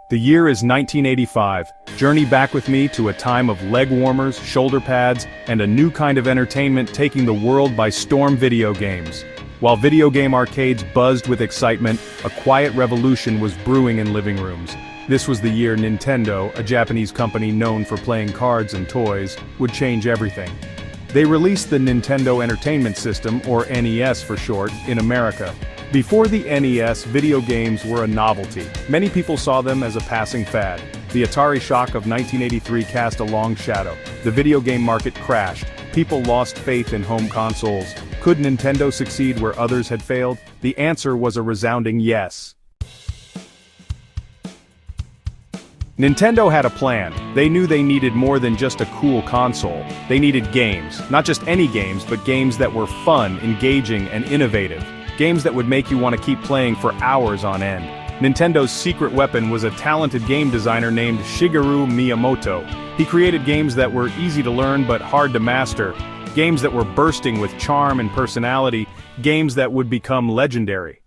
The year is 1985. Journey back with me to a time of leg warmers, shoulder pads, and a new kind of entertainment taking the world by storm: video games. While video game arcades buzzed with excitement, a quiet revolution was brewing in living rooms. This was the year Nintendo, a Japanese company known for playing cards and toys, would change everything. They released the Nintendo Entertainment System, or NES for short, in America. Before the NES, video games were a novelty. Many people saw them as a passing fad. The Atari shock of 1983 cast a long shadow. The video game market crashed. People lost faith in home consoles. Could Nintendo succeed where others had failed? The answer was a resounding yes. Nintendo had a plan. They knew they needed more than just a cool console. They needed games. Not just any games, but games that were fun, engaging, and innovative. Games that would make you want to keep playing for hours on end. Nintendo's secret weapon was a talented game designer named Shigeru Miyamoto. He created games that were easy to learn but hard to master. Games that were bursting with charm and personality. Games that would become legendary.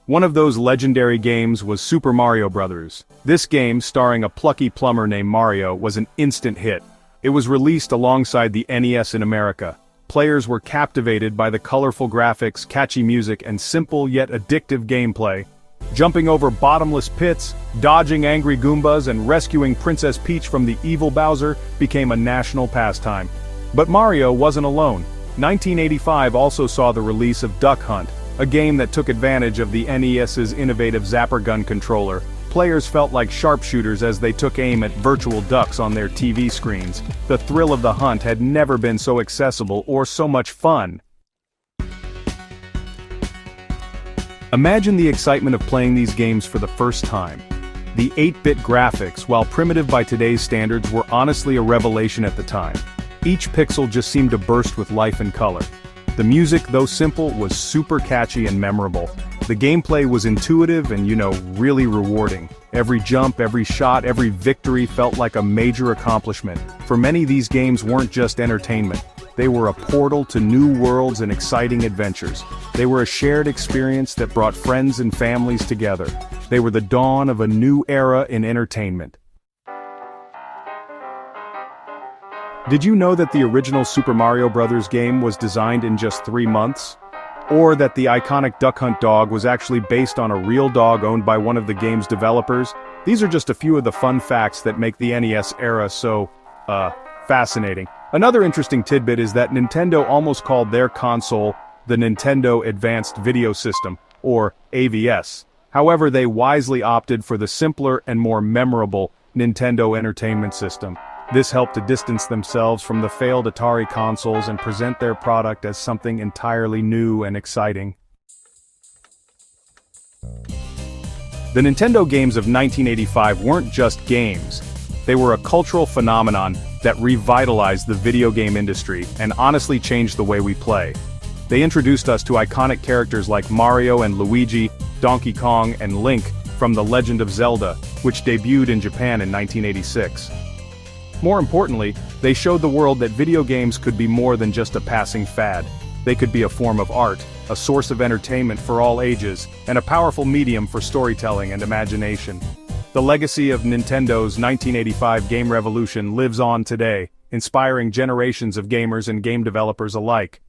One of those legendary games was Super Mario Bros. This game, starring a plucky plumber named Mario, was an instant hit. It was released alongside the NES in America. Players were captivated by the colorful graphics, catchy music, and simple yet addictive gameplay. Jumping over bottomless pits, dodging angry Goombas, and rescuing Princess Peach from the evil Bowser became a national pastime. But Mario wasn't alone. 1985 also saw the release of Duck Hunt, a game that took advantage of the NES's innovative Zapper gun controller. Players felt like sharpshooters as they took aim at virtual ducks on their TV screens. The thrill of the hunt had never been so accessible or so much fun. Imagine the excitement of playing these games for the first time. The 8-bit graphics, while primitive by today's standards, were honestly a revelation at the time. Each pixel just seemed to burst with life and color. The music, though simple, was super catchy and memorable. The gameplay was intuitive and, really rewarding. Every jump, every shot, every victory felt like a major accomplishment. For many, these games weren't just entertainment. They were a portal to new worlds and exciting adventures. They were a shared experience that brought friends and families together. They were the dawn of a new era in entertainment. Did you know that the original Super Mario Bros. Game was designed in just 3 months? Or that the iconic Duck Hunt dog was actually based on a real dog owned by one of the game's developers? These are just a few of the fun facts that make the NES era so, fascinating. Another interesting tidbit is that Nintendo almost called their console the Nintendo Advanced Video System, or AVS. However, they wisely opted for the simpler and more memorable Nintendo Entertainment System. This helped to distance themselves from the failed Atari consoles and present their product as something entirely new and exciting. The Nintendo games of 1985 weren't just games. They were a cultural phenomenon that revitalized the video game industry and honestly changed the way we play. They introduced us to iconic characters like Mario and Luigi, Donkey Kong, and Link from The Legend of Zelda, which debuted in Japan in 1986. More importantly, they showed the world that video games could be more than just a passing fad. They could be a form of art, a source of entertainment for all ages, and a powerful medium for storytelling and imagination. The legacy of Nintendo's 1985 game revolution lives on today, inspiring generations of gamers and game developers alike.